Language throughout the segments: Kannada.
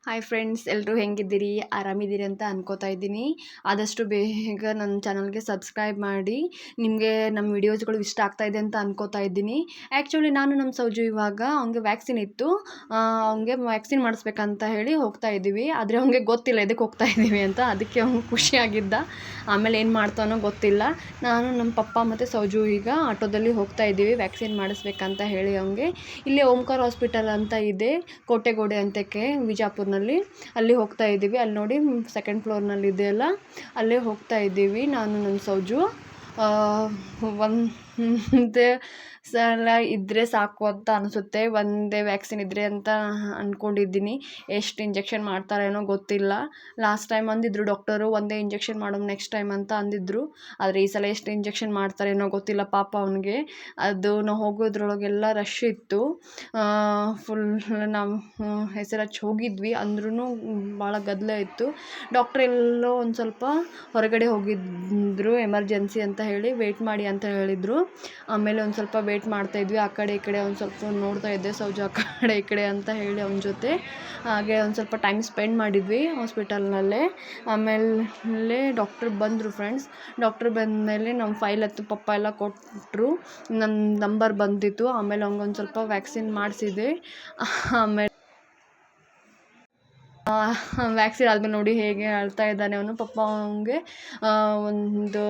ಹಾಯ್ ಫ್ರೆಂಡ್ಸ್, ಎಲ್ಲರೂ ಹೆಂಗಿದ್ದೀರಿ? ಆರಾಮಿದ್ದೀರಿ ಅಂತ ಅನ್ಕೋತಾ ಇದ್ದೀನಿ. ಆದಷ್ಟು ಬೇಗ ನನ್ನ ಚಾನಲ್ಗೆ ಸಬ್ಸ್ಕ್ರೈಬ್ ಮಾಡಿ. ನಿಮಗೆ ನಮ್ಮ ವಿಡಿಯೋಸ್ಗಳು ಇಷ್ಟ ಆಗ್ತಾ ಇದೆ ಅಂತ ಅನ್ಕೋತಾ ಇದ್ದೀನಿ. ಆ್ಯಕ್ಚುಲಿ ನಾನು ನಮ್ಮ ಸೌಜು ಇವಾಗ ಅವ್ನಿಗೆ ವ್ಯಾಕ್ಸಿನ್ ಇತ್ತು, ಅವ್ನಿಗೆ ವ್ಯಾಕ್ಸಿನ್ ಮಾಡಿಸ್ಬೇಕಂತ ಹೇಳಿ ಹೋಗ್ತಾ ಇದ್ದೀವಿ. ಆದರೆ ಅವ್ನಿಗೆ ಗೊತ್ತಿಲ್ಲ ಎದಕ್ಕೆ ಹೋಗ್ತಾ ಇದ್ದೀವಿ ಅಂತ. ಅದಕ್ಕೆ ಅವ್ನು ಖುಷಿಯಾಗಿದ್ದ. ಆಮೇಲೆ ಏನು ಮಾಡ್ತಾನೋ ಗೊತ್ತಿಲ್ಲ. ನಾನು ನಮ್ಮ ಪಪ್ಪ ಮತ್ತು ಸೌಜು ಈಗ ಆಟೋದಲ್ಲಿ ಹೋಗ್ತಾ ಇದ್ದೀವಿ ವ್ಯಾಕ್ಸಿನ್ ಮಾಡಿಸ್ಬೇಕಂತ ಹೇಳಿ ಅವ್ನಿಗೆ. ಇಲ್ಲೇ ಓಂಕಾರ ಹಾಸ್ಪಿಟಲ್ ಅಂತ ಇದೆ, ಕೋಟೆಗೋಡೆ ಅಂತಕ್ಕೆ, ವಿಜಾಪುರ ಅಲ್ಲಿ ಹೋಗ್ತಾ ಇದ್ದೀವಿ. ಅಲ್ಲಿ ನೋಡಿ ಸೆಕೆಂಡ್ ಫ್ಲೋರ್ನಲ್ಲಿ ಇದೆಯಲ್ಲ, ಅಲ್ಲೇ ಹೋಗ್ತಾ ಇದ್ದೀವಿ ನಾನು ನನ್ನ ಸೌಜು. ಒಂದೇ ಸಲ ಇದ್ದರೆ ಸಾಕು ಅಂತ ಅನಿಸುತ್ತೆ, ಒಂದೇ ವ್ಯಾಕ್ಸಿನ್ ಇದ್ದರೆ ಅಂತ ಅಂದ್ಕೊಂಡಿದ್ದೀನಿ. ಎಷ್ಟು ಇಂಜೆಕ್ಷನ್ ಮಾಡ್ತಾರೇನೋ ಗೊತ್ತಿಲ್ಲ. ಲಾಸ್ಟ್ ಟೈಮ್ ಅಂದಿದ್ರು ಡಾಕ್ಟರು, ಒಂದೇ ಇಂಜೆಕ್ಷನ್ ಮಾಡೋದು ನೆಕ್ಸ್ಟ್ ಟೈಮ್ ಅಂತ ಅಂದಿದ್ರು. ಆದರೆ ಈ ಸಲ ಎಷ್ಟು ಇಂಜೆಕ್ಷನ್ ಮಾಡ್ತಾರೇನೋ ಗೊತ್ತಿಲ್ಲ ಪಾಪ ಅವನಿಗೆ. ಅದು ನಾವು ಹೋಗೋದ್ರೊಳಗೆಲ್ಲ ರಶ್ ಇತ್ತು, ಫುಲ್ ನಾವು ಹೆಸರು ಹಚ್ಚಿ ಹೋಗಿದ್ವಿ. ಅಂದ್ರೂ ಭಾಳ ಗದ್ದಲ ಇತ್ತು. ಡಾಕ್ಟ್ರ್ ಎಲ್ಲೋ ಒಂದು ಸ್ವಲ್ಪ ಹೊರಗಡೆ ಹೋಗಿದ್ರು, ಎಮರ್ಜೆನ್ಸಿ ಅಂತ ಹೇಳಿ ವೆಯ್ಟ್ ಮಾಡಿ ಅಂತ ಹೇಳಿದರು. ಆಮೇಲೆ ಒಂದು ಸ್ವಲ್ಪ ವೇಟ್ ಮಾಡ್ತಾಯಿದ್ವಿ. ಆ ಕಡೆ ಈ ಕಡೆ ಒಂದು ಸ್ವಲ್ಪ ನೋಡ್ತಾ ಇದ್ದೆ, ಸೌಜು ಆ ಕಡೆ ಈ ಕಡೆ ಅಂತ ಹೇಳಿ ಅವನ ಜೊತೆ. ಹಾಗೆ ಒಂದು ಸ್ವಲ್ಪ ಟೈಮ್ ಸ್ಪೆಂಡ್ ಮಾಡಿದ್ವಿ ಹಾಸ್ಪಿಟಲ್ನಲ್ಲೇ. ಆಮೇಲೆ ಡಾಕ್ಟ್ರ್ ಬಂದರು ಫ್ರೆಂಡ್ಸ್. ಡಾಕ್ಟ್ರ್ ಬಂದಮೇಲೆ ನಮ್ಮ ಫೈಲ್ ಹತ್ತು ಪಪ್ಪ ಎಲ್ಲ ಕೊಟ್ಟರು, ನನ್ನ ನಂಬರ್ ಬಂದಿತ್ತು. ಆಮೇಲೆ ಅವ್ನಿಗೊಂದು ಸ್ವಲ್ಪ ವ್ಯಾಕ್ಸಿನ್ ಮಾಡಿಸಿದೆ. ಆಮೇಲೆ ವ್ಯಾಕ್ಸಿನ್ ಆದಮೇಲೆ ನೋಡಿ ಹೇಗೆ ಅಳ್ತಾ ಇದ್ದಾನೆ ಅವನು. ಪಪ್ಪ ಅವನಿಗೆ ಒಂದು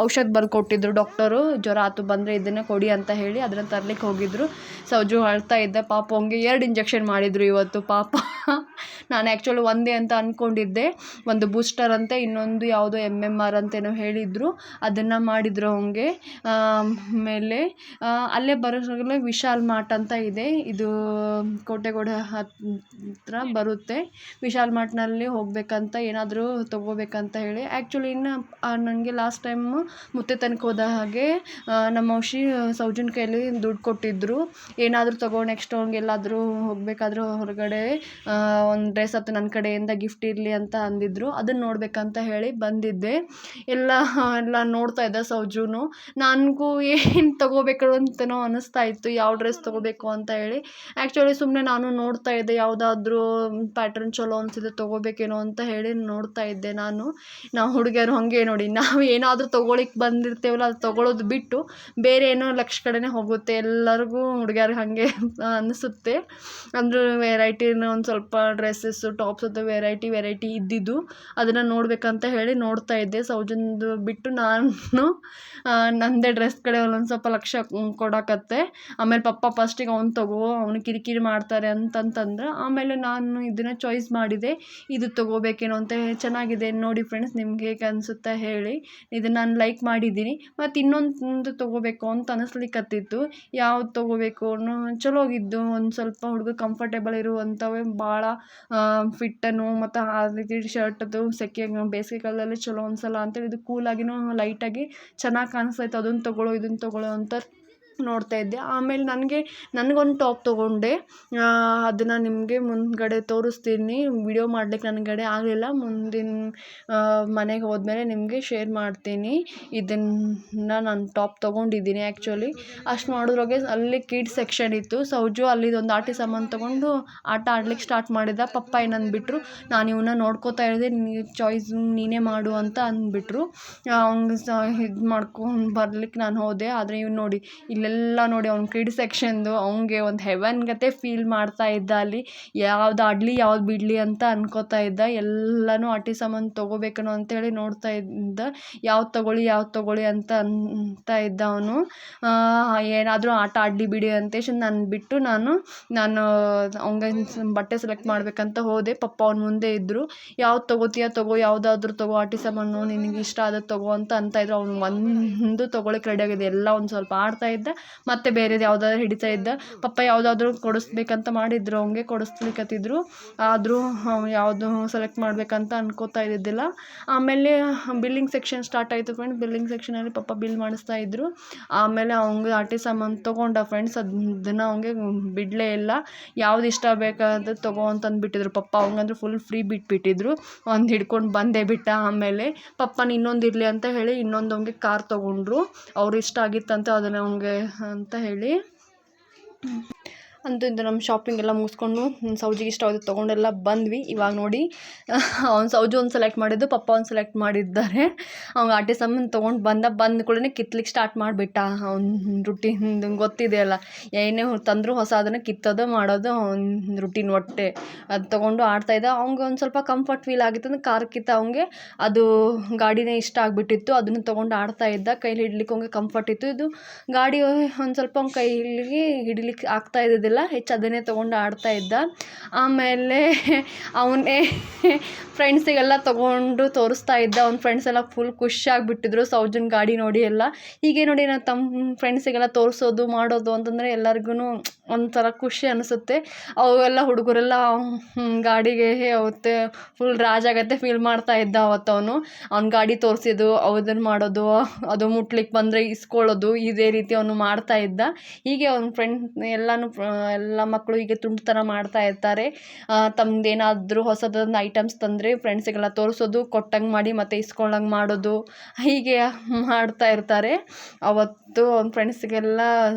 ಔಷಧ ಬರ್ಕೊಟ್ಟಿದ್ರು ಡಾಕ್ಟರು, ಜ್ವರ ಆತು ಬಂದರೆ ಇದನ್ನು ಕೊಡಿ ಅಂತ ಹೇಳಿ ಅದನ್ನು ತರ್ಲಿಕ್ಕೆ ಹೋಗಿದ್ರು. ಸೌಜು ಅಳ್ತಾ ಇದ್ದೆ ಪಾಪ. ಅವನಿಗೆ 2 ಇಂಜೆಕ್ಷನ್ ಮಾಡಿದರು ಇವತ್ತು ಪಾಪ. ನಾನು ಆ್ಯಕ್ಚುಲಿ ಒಂದೇ ಅಂತ ಅಂದ್ಕೊಂಡಿದ್ದೆ, ಒಂದು ಬೂಸ್ಟರ್ ಅಂತೆ, ಇನ್ನೊಂದು ಯಾವುದೋ MMR ಅಂತೇನೋ ಹೇಳಿದರು, ಅದನ್ನು ಮಾಡಿದರು ಅವನಿಗೆ. ಆಮೇಲೆ ಅಲ್ಲೇ ಬರೋದ್ರಲ್ಲೇ ವಿಶಾಲ್ ಮಾರ್ಟ್ ಅಂತ ಇದೆ, ಇದು ಕೋಟೆಗೋಡೆ ಹತ್ರ ಬರುತ್ತೆ. ವಿಶಾಲ್ ಮಾರ್ಟ್ನಲ್ಲಿ ಹೋಗಬೇಕಂತ, ಏನಾದರೂ ತೊಗೋಬೇಕಂತ ಹೇಳಿ. ಆ್ಯಕ್ಚುಲಿ ಇನ್ನು ನನಗೆ ಲಾಸ್ಟ್ ಟೈಮು ಮುತ್ತೆ ತನಕ ಹೋದ ಹಾಗೆ ನಮ್ಮ ಔಷಧಿ ಸೌಜನ್ ಕೈಯಲ್ಲಿ ದುಡ್ಡು ಕೊಟ್ಟಿದ್ದರು, ಏನಾದರೂ ತೊಗೋ ನೆಕ್ಸ್ಟ್ ಅವ್ನಿಗೆಲ್ಲಾದರೂ ಹೋಗಬೇಕಾದ್ರೂ ಹೊರಗಡೆ ಒಂದು ಡ್ರೆಸ್ ಅಥವಾ ನನ್ನ ಕಡೆಯಿಂದ ಗಿಫ್ಟ್ ಇರಲಿ ಅಂತ ಅಂದಿದ್ರು. ಅದನ್ನು ನೋಡಬೇಕಂತ ಹೇಳಿ ಬಂದಿದ್ದೆ. ಎಲ್ಲ ನೋಡ್ತಾ ಇದ್ದೆ ಸೌಜುನು. ನನಗೂ ಏನು ತೊಗೋಬೇಕು ಅಂತನೋ ಅನ್ನಿಸ್ತಾ ಇತ್ತು, ಯಾವ ಡ್ರೆಸ್ ತೊಗೋಬೇಕು ಅಂತ ಹೇಳಿ. ಆ್ಯಕ್ಚುಲಿ ಸುಮ್ಮನೆ ನಾನು ನೋಡ್ತಾ ಇದ್ದೆ, ಯಾವುದಾದ್ರೂ ಪ್ಯಾಟ್ರನ್ ಚಲೋ ಅನಿಸಿದೆ ತೊಗೋಬೇಕೇನೋ ಅಂತ ಹೇಳಿ ನೋಡ್ತಾ ಇದ್ದೆ ನಾನು. ನಾವು ಹುಡುಗಿಯರು ಹಾಗೆ ನೋಡಿ, ನಾವು ಏನಾದರೂ ತೊಗೊಳಿಕ್ಕೆ ಬಂದಿರ್ತೇವಲ್ಲ, ಅದು ತೊಗೊಳೋದು ಬಿಟ್ಟು ಬೇರೆ ಏನೋ ಲಕ್ಷ ಕಡೆನೇ ಹೋಗುತ್ತೆ. ಎಲ್ಲರಿಗೂ ಹುಡುಗಿಯರಿಗೆ ಹಾಗೆ ಅನಿಸುತ್ತೆ. ಅಂದರೂ ವೆರೈಟಿನ ಒಂದು ಸ್ವಲ್ಪ ಡ್ರೆಸ್ಸಸ್ಸು ಟಾಪ್ಸ್ ಅಥವಾ ವೆರೈಟಿ ಇದ್ದಿದ್ದು ಅದನ್ನು ನೋಡಬೇಕಂತ ಹೇಳಿ ನೋಡ್ತಾ ಇದ್ದೆ. ಸೌಜನ್ದು ಬಿಟ್ಟು ನಾನು ನನ್ನದೇ ಡ್ರೆಸ್ ಕಡೆ ಒಂದೊಂದು ಸ್ವಲ್ಪ ಲಕ್ಷ್ಯ ಕೊಡಕತ್ತೆ. ಆಮೇಲೆ ಪಪ್ಪ ಫಸ್ಟಿಗೆ ಅವ್ನು ತೊಗೋ, ಅವನು ಕಿರಿಕಿರಿ ಮಾಡ್ತಾರೆ ಅಂತಂತಂದ್ರೆ. ಆಮೇಲೆ ನಾನು ಇದನ್ನು ಚಾಯ್ಸ್ ಮಾಡಿದೆ, ಇದು ತೊಗೋಬೇಕೇನೋ ಅಂತ. ಚೆನ್ನಾಗಿದೆ ನೋಡಿ ಫ್ರೆಂಡ್ಸ್, ನಿಮ್ಗೆ ಹೇಗೆ ಅನಿಸುತ್ತಾ ಹೇಳಿ. ಇದನ್ನು ನಾನು ಲೈಕ್ ಮಾಡಿದ್ದೀನಿ. ಮತ್ತು ಇನ್ನೊಂದು ತೊಗೋಬೇಕು ಅಂತ ಅನ್ನಿಸ್ಲಿಕ್ಕತ್ತಿತ್ತು, ಯಾವ್ದು ತೊಗೋಬೇಕು ಅನ್ನೋ ಚಲೋಗಿದ್ದು ಒಂದು ಸ್ವಲ್ಪ ಹುಡುಗ ಕಂಫರ್ಟೇಬಲ್ ಇರುವಂಥವೇ, ಭಾಳ ಫಿಟ್ಟನು ಮತ್ತು ಆ ರೀತಿ ಶರ್ಟದು ಬೇಸಿಗೆ ಕಾಲದಲ್ಲಿ ಚಲೋ ಅನಿಸಲ್ಲ ಅಂತೇಳಿ ಇದು ಕೂಲಾಗಿನೂ ಲೈಟಾಗಿ ಚೆನ್ನಾಗಿ ಕಾಣಿಸ್ತೈತೆ, ಅದನ್ನು ತೊಗೊಳ್ಳೋ ಇದನ್ನು ತೊಗೊಳ್ಳೋ ಅಂತ ನೋಡ್ತಾ ಇದ್ದೆ. ಆಮೇಲೆ ನನಗೊಂದು ಟಾಪ್ ತೊಗೊಂಡೆ, ಅದನ್ನು ನಿಮಗೆ ಮುಂದ್ಗಡೆ ತೋರಿಸ್ತೀನಿ. ವಿಡಿಯೋ ಮಾಡಲಿಕ್ಕೆ ನನಗಡೆ ಆಗಲಿಲ್ಲ, ಮುಂದಿನ ಮನೆಗೆ ಹೋದ್ಮೇಲೆ ನಿಮಗೆ ಶೇರ್ ಮಾಡ್ತೀನಿ. ಇದನ್ನು ನಾನು ಟಾಪ್ ತೊಗೊಂಡಿದ್ದೀನಿ. ಆ್ಯಕ್ಚುಲಿ ಅಷ್ಟು ಮಾಡೋದ್ರಾಗೆ ಅಲ್ಲಿ ಕಿಡ್ಸ್ ಸೆಕ್ಷನ್ ಇತ್ತು. ಸೌಜು ಅಲ್ಲಿದೊಂದು ಆಟ ಸಾಮಾನು ತೊಗೊಂಡು ಆಟ ಆಡ್ಲಿಕ್ಕೆ ಸ್ಟಾರ್ಟ್ ಮಾಡಿದ. ಪಪ್ಪ ಏನಂದು ಬಿಟ್ಟರು, ನಾನು ಇವನ್ನ ನೋಡ್ಕೋತಾ ಇದ್ದೆ, ಚಾಯ್ಸ್ ನೀನೇ ಮಾಡು ಅಂತ ಅಂದ್ಬಿಟ್ರು. ಅವ್ನಿಗೆ ಇದು ಮಾಡ್ಕೊಂಡು ಬರ್ಲಿಕ್ಕೆ ನಾನು ಹೋದೆ. ಆದರೆ ಇವ್ನು ನೋಡಿ, ಇಲ್ಲೆಲ್ಲ ನೋಡಿ ಅವ್ನು ಕಿಡ್ಸ್ ಸೆಕ್ಷನ್ದು, ಅವ್ನಿಗೆ ಒಂದು ಹೆವನ್ ಗತೆ ಫೀಲ್ ಮಾಡ್ತಾ ಇದ್ದ. ಅಲ್ಲಿ ಯಾವ್ದು ಆಡಲಿ ಯಾವ್ದು ಬಿಡಲಿ ಅಂತ ಅನ್ಕೋತಾ ಇದ್ದ. ಎಲ್ಲನೂ ಆಟಿ ಸಾಮಾನು ತೊಗೋಬೇಕನೋ ಅಂತೇಳಿ ನೋಡ್ತಾ ಇದ್ದ, ಯಾವ್ದು ತೊಗೊಳ್ಳಿ ಅಂತ ಇದ್ದ ಅವನು. ಏನಾದರೂ ಆಟ ಆಡಲಿ ಬಿಡಿ ಅಂತೇಳಿ ನಾನು ಅವ್ನಿಗೆ ಬಟ್ಟೆ ಸೆಲೆಕ್ಟ್ ಮಾಡಬೇಕಂತ ಹೋದೆ. ಪಪ್ಪ ಅವ್ನ ಮುಂದೆ ಇದ್ದರು. ಯಾವ್ದು ತೊಗೋತೀಯ ತೊಗೋ, ಯಾವುದಾದ್ರೂ ತೊಗೋ, ಆಟಿ ಸಾಮಾನು ನಿನಗೆ ಇಷ್ಟ ಆದದ್ದು ತೊಗೋ ಅಂತ ಇದ್ರು. ಅವ್ನು ಒಂದು ತೊಗೊಳಕ್ಕೆ ರೆಡಿ ಆಗಿದೆ, ಎಲ್ಲ ಒಂದು ಸ್ವಲ್ಪ ಆಡ್ತಾ ಇದ್ದ, ಮತ್ತು ಬೇರೆದು ಯಾವುದಾದ್ರು ಹಿಡಿತಾ ಇದ್ದ. ಪಪ್ಪ ಯಾವುದಾದ್ರೂ ಕೊಡಿಸ್ಬೇಕಂತ ಮಾಡಿದ್ರು, ಅವ್ನಿಗೆ ಕೊಡಿಸ್ಲಿಕ್ಕತ್ತಿದ್ರು. ಆದರೂ ಯಾವುದು ಸೆಲೆಕ್ಟ್ ಮಾಡಬೇಕಂತ ಅನ್ಕೋತಾ ಇದ್ದಿದ್ದಿಲ್ಲ. ಆಮೇಲೆ ಬಿಲ್ಲಿಂಗ್ ಸೆಕ್ಷನ್ ಸ್ಟಾರ್ಟ್ ಆಯಿತು ಫ್ರೆಂಡ್ಸ್. ಬಿಲ್ಲಿಂಗ್ ಸೆಕ್ಷನಲ್ಲಿ ಪಪ್ಪ ಬಿಲ್ ಮಾಡಿಸ್ತಾ ಇದ್ದರು. ಆಮೇಲೆ ಅವ್ನಿಗೆ ಆಟಿ ಸಾಮಾನು ತೊಗೊಂಡ ಫ್ರೆಂಡ್ಸ್. ಅದನ್ನು ಅವ್ನಿಗೆ ಬಿಡಲೇ ಇಲ್ಲ, ಯಾವ್ದು ಇಷ್ಟ ಬೇಕಾದ ತೊಗೋ ಅಂತಂದುಬಿಟ್ಟಿದ್ರು ಪಪ್ಪ. ಅವ್ನಿಗಂದ್ರೆ ಫುಲ್ ಫ್ರೀ ಬಿಟ್ಬಿಟ್ಟಿದ್ರು, ಒಂದು ಹಿಡ್ಕೊಂಡು ಬಂದೇ ಬಿಟ್ಟ. ಆಮೇಲೆ ಪಪ್ಪನ ಇನ್ನೊಂದು ಇರಲಿ ಅಂತ ಹೇಳಿ ಇನ್ನೊಂದು ಅವ್ನಿಗೆ ಕಾರ್ ತೊಗೊಂಡ್ರು. ಅವ್ರು ಇಷ್ಟ ಆಗಿತ್ತಂತ ಅದನ್ನು ಅವ್ನಿಗೆ ಅಂತ ಹೇಳಿ. ಅಂತೂ ಇಂದು ನಮ್ಮ ಶಾಪಿಂಗ್ ಎಲ್ಲ ಮುಗಿಸ್ಕೊಂಡು ಸೌಜಿಗೆ ಇಷ್ಟ ಆಗೋದು ತೊಗೊಂಡೆಲ್ಲ ಬಂದ್ವಿ. ಇವಾಗ ನೋಡಿ ಅವ್ನು ಸೌಜು ಒಂದು ಸೆಲೆಕ್ಟ್ ಮಾಡಿದ್ದು, ಪಪ್ಪ ಒಂದು ಸೆಲೆಕ್ಟ್ ಮಾಡಿದ್ದಾರೆ. ಅವ್ನು ಆಟಿ ಸಾಮಾನು ತೊಗೊಂಡು ಬಂದ ಕೂಡಲೇ ಕಿತ್ಲಿಕ್ಕೆ ಸ್ಟಾರ್ಟ್ ಮಾಡಿಬಿಟ್ಟ. ಅವ್ನ ರುಟೀನ್ ಗೊತ್ತಿದೆಯಲ್ಲ, ಏನೇ ತಂದರೂ ಹೊಸ ಅದನ್ನು ಕಿತ್ತೋದು ಮಾಡೋದು ಅವ್ನ ರುಟೀನ್ ಒಟ್ಟೆ. ಅದು ತೊಗೊಂಡು ಆಡ್ತಾಯಿದ್ದ. ಅವ್ನಿಗೆ ಒಂದು ಸ್ವಲ್ಪ ಕಂಫರ್ಟ್ ಫೀಲ್ ಆಗಿತ್ತು ಅಂದರೆ ಕಾರ್ಕಿತ್ತ ಅವ್ನಿಗೆ ಅದು ಗಾಡಿನೇ ಇಷ್ಟ ಆಗಿಬಿಟ್ಟಿತ್ತು. ಅದನ್ನು ತೊಗೊಂಡು ಆಡ್ತಾಯಿದ್ದ. ಕೈಲಿ ಹಿಡ್ಲಿಕ್ಕೆ ಅವ್ನಿಗೆ ಕಂಫರ್ಟ್ ಇತ್ತು. ಇದು ಗಾಡಿ ಒಂದು ಸ್ವಲ್ಪ ಅವ್ನ ಕೈಲಿಗೆ ಹಿಡಿಲಿಕ್ಕೆ ಆಗ್ತಾ ಇದ್ದಿದ್ದಿಲ್ಲ, ಹೆಚ್ಚು ಅದನ್ನೇ ತೊಗೊಂಡು ಆಡ್ತಾಯಿದ್ದ. ಆಮೇಲೆ ಅವನೇ ಫ್ರೆಂಡ್ಸಿಗೆಲ್ಲ ತೊಗೊಂಡು ತೋರಿಸ್ತಾ ಇದ್ದ. ಅವ್ನ ಫ್ರೆಂಡ್ಸ್ ಎಲ್ಲ ಫುಲ್ ಖುಷಿಯಾಗಿಬಿಟ್ಟಿದ್ರು ಸೌಜನ್ ಗಾಡಿ ನೋಡಿ ಎಲ್ಲ. ಹೀಗೆ ನೋಡಿ ನಾವು ತಮ್ಮ ಫ್ರೆಂಡ್ಸಿಗೆಲ್ಲ ತೋರಿಸೋದು ಮಾಡೋದು ಅಂತಂದರೆ ಎಲ್ಲರಿಗೂ ಒಂಥರ ಖುಷಿ ಅನಿಸುತ್ತೆ. ಅವೆಲ್ಲ ಹುಡುಗರೆಲ್ಲ ಗಾಡಿಗೆ ಅವತ್ತು ಫುಲ್ ರಾಜಾಗತ್ತೆ ಫೀಲ್ ಮಾಡ್ತಾ ಇದ್ದ. ಅವತ್ತು ಅವ್ನ ಗಾಡಿ ತೋರಿಸಿದ್ದು, ಅದನ್ನು ಮಾಡೋದು, ಅದು ಮುಟ್ಲಿಕ್ಕೆ ಬಂದರೆ ಇಸ್ಕೊಳ್ಳೋದು, ಇದೇ ರೀತಿ ಅವನು ಮಾಡ್ತಾ ಇದ್ದ. ಹೀಗೆ ಅವ್ನ ಫ್ರೆಂಡ್ ಎಲ್ಲ ಮಕ್ಕಳು ಹೀಗೆ ತುಂಟತನ ಮಾಡ್ತಾ ಇರ್ತಾರೆ. ತಮ್ಮದೇನಾದರೂ ಹೊಸದೊಂದು ಐಟಮ್ಸ್ ತಂದರೆ ಫ್ರೆಂಡ್ಸಿಗೆಲ್ಲ ತೋರಿಸೋದು, ಕೊಟ್ಟಂಗೆ ಮಾಡಿ ಮತ್ತು ಇಸ್ಕೊಳ್ಳಂಗೆ ಮಾಡೋದು, ಹೀಗೆ ಮಾಡ್ತಾ ಇರ್ತಾರೆ. ಅವತ್ತು ಅವ್ನ ಫ್ರೆಂಡ್ಸಿಗೆಲ್ಲ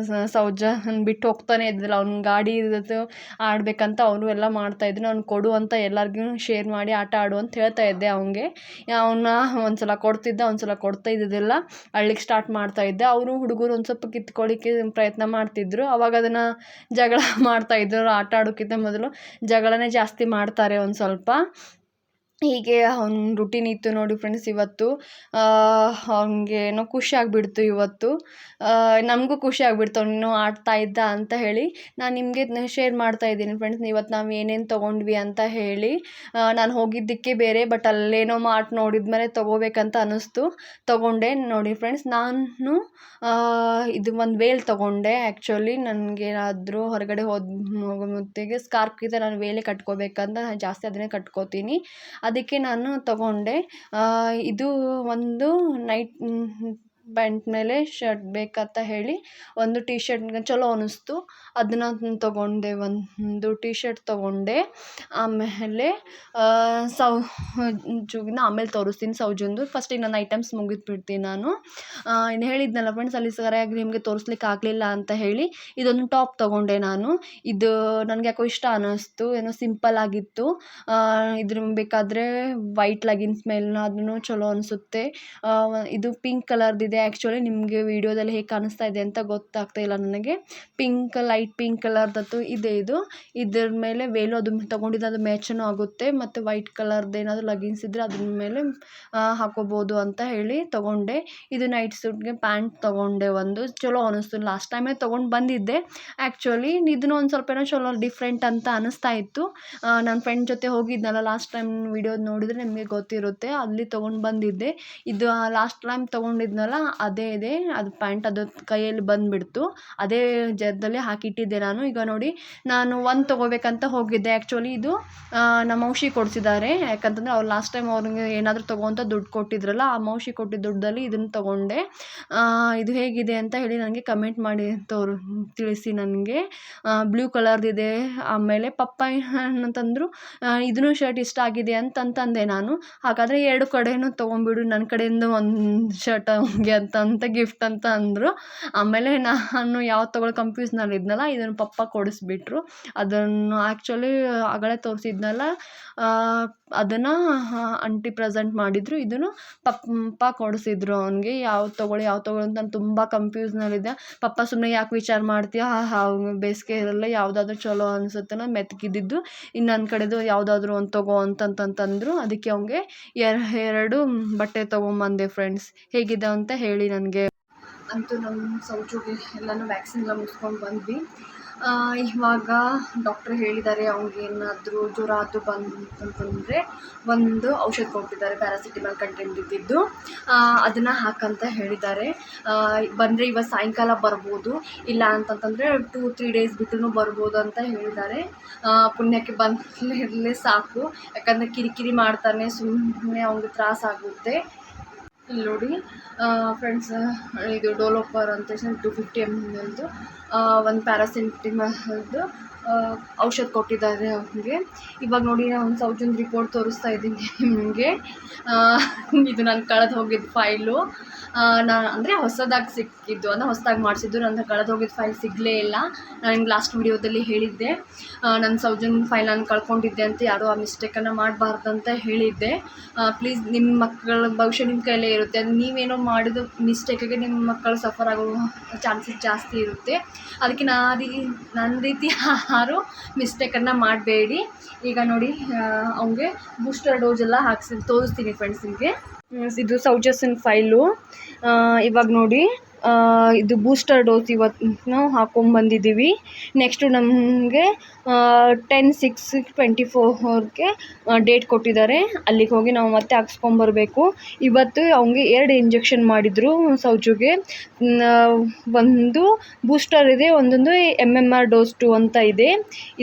ಸೌಜನ್ ಬಿಟ್ಟು ಹೋಗ್ತಾನೆ ಇದ್ದಿಲ್ಲ. ಅವ್ನ ಗಾಡಿ ಇರೋದು ಆಡಬೇಕಂತ ಅವನು ಎಲ್ಲ ಮಾಡ್ತಾಯಿದ್ರು. ಅವ್ನು ಕೊಡು ಅಂತ ಎಲ್ಲರಿಗೂ ಶೇರ್ ಮಾಡಿ ಆಟ ಆಡು ಅಂತ ಹೇಳ್ತಾ ಇದ್ದೆ ಅವನಿಗೆ. ಅವನ್ನ ಒಂದು ಸಲ ಕೊಡ್ತಿದ್ದ, ಒಂದು ಸಲ ಕೊಡ್ತಾ ಇದ್ದಿದ್ದಿಲ್ಲ. ಅಳ್ಳಿಕ್ಕೆ ಸ್ಟಾರ್ಟ್ ಮಾಡ್ತಾಯಿದ್ದೆ. ಅವರು ಹುಡುಗರು ಒಂದು ಸ್ವಲ್ಪ ಕಿತ್ಕೊಳ್ಳಿಕ್ಕೆ ಪ್ರಯತ್ನ ಮಾಡ್ತಿದ್ರು. ಅವಾಗ ಅದನ್ನು ಜಗಳ ಮಾಡ್ತಾಯಿದ್ರು. ಆಟ ಆಡೋಕ್ಕಿಂತ ಮೊದಲು ಜಗಳನೇ ಜಾಸ್ತಿ ಮಾಡ್ತಾರೆ ಒಂದು ಸ್ವಲ್ಪ. ಹೀಗೆ ಅವ್ನ ರುಟೀನ್ ಇತ್ತು ನೋಡಿ ಫ್ರೆಂಡ್ಸ್ ಇವತ್ತು. ಅವ್ನಿಗೆ ಏನೋ ಖುಷಿ ಆಗಿಬಿಡ್ತು ಇವತ್ತು. ನಮಗೂ ಖುಷಿ ಆಗಿಬಿಡ್ತು ಅವನು ಆಡ್ತಾ ಇದ್ದ ಅಂತ ಹೇಳಿ. ನಾನು ನಿಮಗೆ ಶೇರ್ ಮಾಡ್ತಾ ಇದ್ದೀನಿ ಫ್ರೆಂಡ್ಸ್, ಇವತ್ತು ನಾವು ಏನೇನು ತೊಗೊಂಡ್ವಿ ಅಂತ ಹೇಳಿ. ನಾನು ಹೋಗಿದ್ದಕ್ಕೆ ಬೇರೆ, ಬಟ್ ಅಲ್ಲೇನೋ ಮಾರ್ಟ್ ನೋಡಿದ್ಮೇಲೆ ತೊಗೋಬೇಕಂತ ಅನ್ನಿಸ್ತು, ತೊಗೊಂಡೆ ನೋಡಿ ಫ್ರೆಂಡ್ಸ್. ನಾನು ಇದು ಒಂದು ವೇಲ್ ತೊಗೊಂಡೆ. ಆ್ಯಕ್ಚುಲಿ ನನಗೇನಾದರೂ ಹೊರಗಡೆ ಹೊತ್ತಿಗೆ ಸ್ಕಾರ್ಫ್ಗಿಂತ ನಾನು ವೇಲೇ ಕಟ್ಕೋಬೇಕಂತ ಜಾಸ್ತಿ ಅದನ್ನೇ ಕಟ್ಕೋತೀನಿ. ಅದಕ್ಕೆ ನಾನು ತೊಗೊಂಡೆ. ಇದು ಒಂದು ನೈಟ್ ಪ್ಯಾಂಟ್ ಮೇಲೆ ಶರ್ಟ್ ಬೇಕಂತ ಹೇಳಿ ಒಂದು ಟಿ ಶರ್ಟ್ ಚಲೋ ಅನ್ನಿಸ್ತು, ಅದನ್ನು ತೊಗೊಂಡೆ. ಒಂದು ಟಿ ಶರ್ಟ್ ತೊಗೊಂಡೆ. ಆಮೇಲೆ ಸೌಜುಗಿನ ಆಮೇಲೆ ತೋರಿಸ್ತೀನಿ ಸೌಜುಂದು. ಫಸ್ಟ್ ಇನ್ನೊಂದು ಐಟಮ್ಸ್ ಮುಗಿದ್ಬಿಡ್ತೀನಿ ನಾನು. ಇನ್ನು ಹೇಳಿದ್ನಲ್ಲ ಫ್ರೆಂಡ್ಸ್, ಅಲ್ಲಿ ಸರಿಯಾಗಿ ನಿಮಗೆ ತೋರಿಸ್ಲಿಕ್ಕೆ ಆಗಲಿಲ್ಲ ಅಂತ ಹೇಳಿ. ಇದೊಂದು ಟಾಪ್ ತೊಗೊಂಡೆ ನಾನು. ಇದು ನನಗೆ ಯಾಕೋ ಇಷ್ಟ ಅನ್ನಿಸ್ತು, ಏನೋ ಸಿಂಪಲ್ ಆಗಿತ್ತು. ಇದ್ರ ಬೇಕಾದರೆ ವೈಟ್ ಲೆಗಿನ್ಸ್ ಮೇಲೆ ಅದನ್ನು ಚಲೋ ಅನಿಸುತ್ತೆ. ಇದು ಪಿಂಕ್ ಕಲರ್ದಿದೆ. ಆ್ಯಕ್ಚುಲಿ ನಿಮಗೆ ವೀಡಿಯೋದಲ್ಲಿ ಹೇಗೆ ಕಾಣಿಸ್ತಾ ಇದೆ ಅಂತ ಗೊತ್ತಾಗ್ತಾ ಇಲ್ಲ ನನಗೆ. ಲೈಟ್ ಪಿಂಕ್ ಕಲರ್ದತ್ತು ಇದೆ ಇದು. ಇದ್ರ ಮೇಲೆ ವೇಲು ಅದು ತೊಗೊಂಡಿದ್ದು, ಅದು ಮ್ಯಾಚೂ ಆಗುತ್ತೆ. ಮತ್ತು ವೈಟ್ ಕಲರ್ದು ಏನಾದರೂ ಲೆಗಿನ್ಸ್ ಇದ್ದರೆ ಅದ್ರ ಮೇಲೆ ಹಾಕೋಬೋದು ಅಂತ ಹೇಳಿ ತೊಗೊಂಡೆ. ಇದು ನೈಟ್ ಸೂಟ್ಗೆ ಪ್ಯಾಂಟ್ ತೊಗೊಂಡೆ. ಒಂದು ಚಲೋ ಅನ್ನಿಸ್ತು. ಲಾಸ್ಟ್ ಟೈಮೇ ತೊಗೊಂಡು ಬಂದಿದ್ದೆ. ಆ್ಯಕ್ಚುಲಿ ಇದನ್ನು ಒಂದು ಸ್ವಲ್ಪ ಏನೋ ಚಲೋ ಡಿಫ್ರೆಂಟ್ ಅಂತ ಅನ್ನಿಸ್ತಾ ಇತ್ತು. ನನ್ನ ಫ್ರೆಂಡ್ ಜೊತೆ ಹೋಗಿದ್ನಲ್ಲ ಲಾಸ್ಟ್ ಟೈಮ್, ವಿಡಿಯೋ ನೋಡಿದರೆ ನಿಮಗೆ ಗೊತ್ತಿರುತ್ತೆ, ಅಲ್ಲಿ ತೊಗೊಂಡು ಬಂದಿದ್ದೆ. ಇದು ಲಾಸ್ಟ್ ಟೈಮ್ ತೊಗೊಂಡಿದ್ನಲ್ಲ ಅದೇ ಇದೆ. ಅದು ಪ್ಯಾಂಟ್ ಅದು ಕೈಯಲ್ಲಿ ಬಂದುಬಿಡ್ತು. ಅದೇ ಜರದಲ್ಲಿ ಹಾಕಿಟ್ಟಿದ್ದೆ ನಾನು. ಈಗ ನೋಡಿ, ನಾನು ಒಂದು ತೊಗೋಬೇಕಂತ ಹೋಗಿದ್ದೆ. ಆ್ಯಕ್ಚುಲಿ ಇದು ನಮ್ಮ ಔಷಧಿ ಕೊಡಿಸಿದ್ದಾರೆ. ಯಾಕಂತಂದರೆ ಅವ್ರು ಲಾಸ್ಟ್ ಟೈಮ್ ಅವ್ರಿಗೆ ಏನಾದರೂ ತೊಗೊತ ದುಡ್ಡು ಕೊಟ್ಟಿದ್ರಲ್ಲ, ಆ ಔಷಧಿ ಕೊಟ್ಟಿದ್ದ ದುಡ್ಡಲ್ಲಿ ಇದನ್ನು ತೊಗೊಂಡೆ. ಇದು ಹೇಗಿದೆ ಅಂತ ಹೇಳಿ ನನಗೆ ಕಮೆಂಟ್ ಮಾಡಿ ತಿಳಿಸಿ ನನಗೆ. ಬ್ಲೂ ಕಲರ್ದಿದೆ. ಆಮೇಲೆ ಪಪ್ಪಾಯಿ ಅಂತಂದರು. ಇದನ್ನು ಶರ್ಟ್ ಇಷ್ಟ ಆಗಿದೆ ಅಂತಂದೆ ನಾನು. ಹಾಗಾದರೆ 2 ಕಡೆಯೂ ತೊಗೊಂಬಿಡು, ನನ್ನ ಕಡೆಯಿಂದ ಒಂದು ಶರ್ಟ್ ಅವ್ನಿಗೆ ಅಂತ ಗಿಫ್ಟ್ ಅಂತ ಅಂದರು. ಆಮೇಲೆ ನಾನು ಯಾವ್ದು ತೊಗೊಳ್ಳೋ ಕನ್ಫ್ಯೂಸ್ನಲ್ಲಿದ್ನಲ್ಲ, ಇದನ್ನು ಪಪ್ಪ ಕೊಡಿಸ್ಬಿಟ್ರು. ಅದನ್ನು ಆ್ಯಕ್ಚುಲಿ ಆಗಲೇ ತೋರಿಸಿದ್ನಲ್ಲ, ಅದನ್ನು ಆಂಟಿ ಪ್ರೆಸೆಂಟ್ ಮಾಡಿದರು. ಇದನ್ನು ಪಪ್ಪ ಕೊಡಿಸಿದ್ರು ಅವನಿಗೆ. ಯಾವ್ದು ತೊಗೊಳ್ಳಿ ಅಂತ ನಾನು ತುಂಬ ಕನ್ಫ್ಯೂಸ್ನಲ್ಲಿದ್ದೆ. ಪಪ್ಪ ಸುಮ್ಮನೆ ಯಾಕೆ ವಿಚಾರ ಮಾಡ್ತೀಯಾ, ಬೇಸಿಗೆ ಇರಲ್ಲ, ಯಾವುದಾದ್ರೂ ಚಲೋ ಅನಿಸುತ್ತೆ ನಾನು ಮೆತ್ತಗಿದ್ದಿದ್ದು, ಇನ್ನು ನನ್ನ ಕಡೆದು ಯಾವುದಾದ್ರೂ ಒಂದು ತೊಗೋ ಅಂತಂತಂದರು. ಅದಕ್ಕೆ ಅವ್ನಿಗೆ 2 ಬಟ್ಟೆ ತೊಗೊಂಬಂದೆ ಫ್ರೆಂಡ್ಸ್. ಹೇಗಿದೆ ಅಂತ ಹೇಳಿ ನನಗೆ. ಅಂತೂ ನಮ್ಮ ಸೌಜುಗೆ ಎಲ್ಲನೂ ವ್ಯಾಕ್ಸಿನ್ ಎಲ್ಲ ಮುಗಿಸ್ಕೊಂಡು ಬಂದ್ವಿ. ಇವಾಗ ಡಾಕ್ಟ್ರ್ ಹೇಳಿದ್ದಾರೆ, ಅವ್ನಿಗೇನಾದರೂ ಜ್ವರ ಅದು ಬಂತಂತಂದರೆ ಒಂದು ಔಷಧ ಕೊಟ್ಟಿದ್ದಾರೆ, ಪ್ಯಾರಾಸಿಟಮಾಲ್ ಕಂಟೆಂಟ್ ಇದ್ದಿದ್ದು. ಅದನ್ನು ಹಾಕಂತ ಹೇಳಿದ್ದಾರೆ. ಬಂದರೆ ಇವತ್ತು ಸಾಯಂಕಾಲ ಬರ್ಬೋದು, ಇಲ್ಲ ಅಂತಂತಂದರೆ 2-3 ಡೇಸ್ ಬಿಟ್ಟು ಬರ್ಬೋದು ಅಂತ ಹೇಳಿದ್ದಾರೆ. ಪುಣ್ಯಕ್ಕೆ ಬಂದಿರಲಿ ಸಾಕು, ಯಾಕಂದರೆ ಕಿರಿಕಿರಿ ಮಾಡ್ತಾನೆ, ಸುಮ್ಮನೆ ಅವ್ನಿಗೆ ತ್ರಾಸಾಗುತ್ತೆ. ಇಲ್ಲಿ ನೋಡಿ ಫ್ರೆಂಡ್ಸ್, ಇದು ಡೋಲೋಪರ್ ಅಂತ 250 ml ಒಂದು ಪ್ಯಾರಾಸಿಟಮಲ್ದು ಔಷಧ ಕೊಟ್ಟಿದ್ದಾರೆ ಅವ್ನಿಗೆ. ಇವಾಗ ನೋಡಿ ನಾನು ಸೌಜನ್ ರಿಪೋರ್ಟ್ ತೋರಿಸ್ತಾ ಇದ್ದೀನಿ ನಿಮಗೆ. ಇದು ನಾನು ಕಳೆದು ಹೋಗಿದ್ದ ಫೈಲು, ಅಂದರೆ ಹೊಸದಾಗಿ ಸಿಕ್ಕಿದ್ದು, ಅಂದರೆ ಹೊಸದಾಗಿ ಮಾಡಿಸಿದ್ದು. ನನ್ನ ಕಳೆದು ಹೋಗಿದ್ದ ಫೈಲ್ ಸಿಗಲೇ ಇಲ್ಲ. ನಾನು ನಿಮ್ಗೆ ಲಾಸ್ಟ್ ವಿಡಿಯೋದಲ್ಲಿ ಹೇಳಿದ್ದೆ, ನನ್ನ ಸೌಜನ್ ಫೈಲ್ ನಾನು ಕಳ್ಕೊಂಡಿದ್ದೆ ಅಂತ. ಯಾರೋ ಆ ಮಿಸ್ಟೇಕನ್ನು ಮಾಡಬಾರ್ದು ಅಂತ ಹೇಳಿದ್ದೆ. ಪ್ಲೀಸ್, ನಿಮ್ಮ ಮಕ್ಕಳ ಭವಿಷ್ಯ ನಿಮ್ಮ ಕೈಲೇ ಇರುತ್ತೆ. ಅದು ನೀವೇನೋ ಮಾಡಿದ ಮಿಸ್ಟೇಕಿಗೆ ನಿಮ್ಮ ಮಕ್ಕಳು ಸಫರ್ ಆಗೋ ಚಾನ್ಸಸ್ ಜಾಸ್ತಿ ಇರುತ್ತೆ. ಅದಕ್ಕೆ ನನ್ನ ರೀತಿ ಯಾರು ಮಿಸ್ಟೇಕನ್ನು ಮಾಡಬೇಡಿ. ಈಗ ನೋಡಿ ಅವನಿಗೆ ಬೂಸ್ಟರ್ ಡೋಸ್ ಎಲ್ಲ ತೋರಿಸ್ತೀನಿ ಫ್ರೆಂಡ್ಸ್ ನಿಮಗೆ. ಇದು ಸೌಜಸ್ಸಿನ ಫೈಲು. ಇವಾಗ ನೋಡಿ ಇದು ಬೂಸ್ಟರ್ ಡೋಸ್ ಇವತ್ತು ನಾವು ಹಾಕ್ಕೊಂಬಂದಿದ್ದೀವಿ. ನೆಕ್ಸ್ಟು ನಮಗೆ 10/6/24ಗೆ ಡೇಟ್ ಕೊಟ್ಟಿದ್ದಾರೆ. ಅಲ್ಲಿಗೆ ಹೋಗಿ ನಾವು ಮತ್ತೆ ಹಾಕ್ಸ್ಕೊಂಬರ್ಬೇಕು. ಇವತ್ತು ಅವನಿಗೆ 2 ಇಂಜೆಕ್ಷನ್ ಮಾಡಿದರು ಸೌಜುಗೆ. ಒಂದು ಬೂಸ್ಟರ್ ಇದೆ, ಒಂದೊಂದು MMR ಡೋಸ್ 2 ಅಂತ ಇದೆ.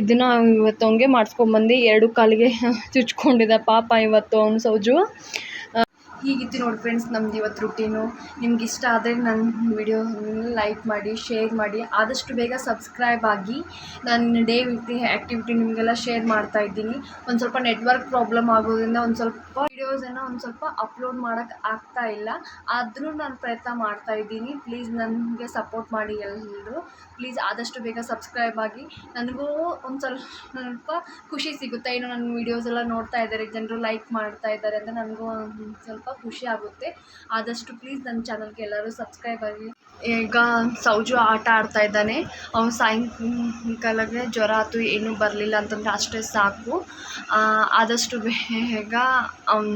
ಇದನ್ನು ಇವತ್ತು ಅವನಿಗೆ ಮಾಡಿಸ್ಕೊಂಬಂದು 2 ಕಾಲಿಗೆ ಚುಚ್ಕೊಂಡಿದ್ದ ಪಾಪ ಇವತ್ತು ಅವನು ಸೌಜು. ಹೀಗಿತ್ತು ನೋಡಿ ಫ್ರೆಂಡ್ಸ್ ನಮ್ದು ಇವತ್ತು ರುಟೀನು. ನಿಮ್ಗೆ ಇಷ್ಟ ಆದರೆ ನನ್ನ ವಿಡಿಯೋ ಲೈಕ್ ಮಾಡಿ, ಶೇರ್ ಮಾಡಿ, ಆದಷ್ಟು ಬೇಗ ಸಬ್ಸ್ಕ್ರೈಬ್ ಆಗಿ. ನಾನು ಡೇ ಆ್ಯಕ್ಟಿವಿಟಿ ನಿಮಗೆಲ್ಲ ಶೇರ್ ಮಾಡ್ತಾಯಿದ್ದೀನಿ. ಒಂದು ಸ್ವಲ್ಪ ನೆಟ್ವರ್ಕ್ ಪ್ರಾಬ್ಲಮ್ ಆಗೋದ್ರಿಂದ ಒಂದು ಸ್ವಲ್ಪ ವೀಡಿಯೋಸನ್ನು ಒಂದು ಸ್ವಲ್ಪ ಅಪ್ಲೋಡ್ ಮಾಡೋಕ್ಕೆ ಆಗ್ತಾಯಿಲ್ಲ. ಆದರೂ ನಾನು ಪ್ರಯತ್ನ ಮಾಡ್ತಾಯಿದ್ದೀನಿ. ಪ್ಲೀಸ್ ನನಗೆ ಸಪೋರ್ಟ್ ಮಾಡಿ ಎಲ್ಲರೂ. ಪ್ಲೀಸ್ ಆದಷ್ಟು ಬೇಗ ಸಬ್ಸ್ಕ್ರೈಬ್ ಆಗಿ. ನನಗೂ ಒಂದು ಸ್ವಲ್ಪ ಖುಷಿ ಸಿಗುತ್ತೆ. ಇನ್ನು ನನ್ನ ವೀಡಿಯೋಸ್ ಎಲ್ಲ ನೋಡ್ತಾ ಇದ್ದಾರೆ, ಜನರು ಲೈಕ್ ಮಾಡ್ತಾ ಇದ್ದಾರೆ ಅಂತ ನನಗೂ ಒಂದು ಸ್ವಲ್ಪ ಖುಷಿ ಆಗುತ್ತೆ. ಆದಷ್ಟು ಪ್ಲೀಸ್ ನನ್ನ ಚಾನಲ್ಗೆ ಎಲ್ಲರೂ ಸಬ್ಸ್ಕ್ರೈಬ್ ಆಗಿ. ಈಗ ಸೌಜು ಆಟ ಆಡ್ತಾ ಇದ್ದಾನೆ. ಅವನು ಸಾಯಂಕಾಲಕ್ಕೆ ಜ್ವರ ಆಯ್ತು, ಏನೂ ಬರಲಿಲ್ಲ ಅಂತಂದರೆ ಅಷ್ಟೇ ಸಾಕು. ಆದಷ್ಟು ಬೇಗ ಅವ್ನ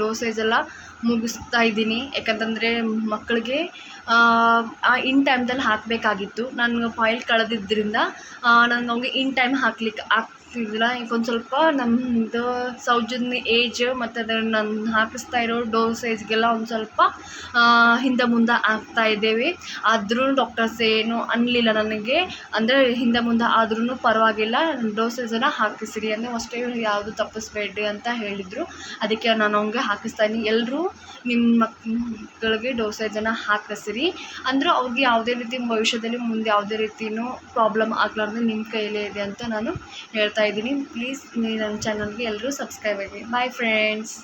ಡೋಸೇಜ್ ಎಲ್ಲ ಮುಗಿಸ್ತಾ ಇದ್ದೀನಿ. ಯಾಕಂತಂದರೆ ಮಕ್ಕಳಿಗೆ ಇನ್ ಟೈಮ್ದಲ್ಲಿ ಹಾಕಬೇಕಾಗಿತ್ತು. ನಾನು ಫೈಲ್ ಕಳೆದಿದ್ದರಿಂದ ನನಗೆ ಅವ್ನಿಗೆ ಇನ್ ಟೈಮ್ ಹಾಕ್ಲಿಕ್ಕೆ ಆಗ್ತಿದ್ದಿಲ್ಲ. ಈಗ ಒಂದು ಸ್ವಲ್ಪ ನಮ್ಮದು ಸೌಜನ್ಯ ಏಜ್ ಮತ್ತು ಅದರ ನಾನು ಹಾಕಿಸ್ತಾ ಇರೋ ಡೋಸೇಜ್ಗೆಲ್ಲ ಒಂದು ಸ್ವಲ್ಪ ಹಿಂದೆ ಮುಂದೆ ಆಗ್ತಾ ಇದ್ದೇವೆ. ಆದರೂ ಡಾಕ್ಟರ್ಸ್ ಏನು ಅನ್ನಲಿಲ್ಲ ನನಗೆ, ಅಂದರೆ ಹಿಂದೆ ಮುಂದೆ ಆದ್ರೂ ಪರವಾಗಿಲ್ಲ, ಡೋಸೇಜನ್ನು ಹಾಕಿಸಿರಿ ಅಂದರೆ ಅಷ್ಟೇ, ಯಾವುದು ತಪ್ಪಿಸ್ಬೇಡಿ ಅಂತ ಹೇಳಿದರು. ಅದಕ್ಕೆ ನಾನು ಅವ್ನಿಗೆ ಹಾಕಿಸ್ತಾ ಇದ್ದೀನಿ. ಎಲ್ಲರೂ ನಿಮ್ಮ ಮಕ್ಕಳಿಗೆ ಡೋಸೇಜನ್ನು ಹಾಕಿಸಿರಿ, ಅಂದರೆ ಅವ್ರಿಗೆ ಯಾವುದೇ ರೀತಿ ಭವಿಷ್ಯದಲ್ಲಿ ಮುಂದೆ ಯಾವುದೇ ರೀತಿಯೂ ಪ್ರಾಬ್ಲಮ್ ಆಗಲಾರ್ದು ನಿಮ್ಮ ಕೈಯಲ್ಲೇ ಇದೆ ಅಂತ ನಾನು ಹೇಳ್ತಾ ಇದ್ದೀನಿ. ಪ್ಲೀಸ್ ನನ್ನ ಚಾನಲ್ಗೆ ಎಲ್ಲರೂ ಸಬ್ಸ್ಕ್ರೈಬ್ ಆಗಿ. Bye friends.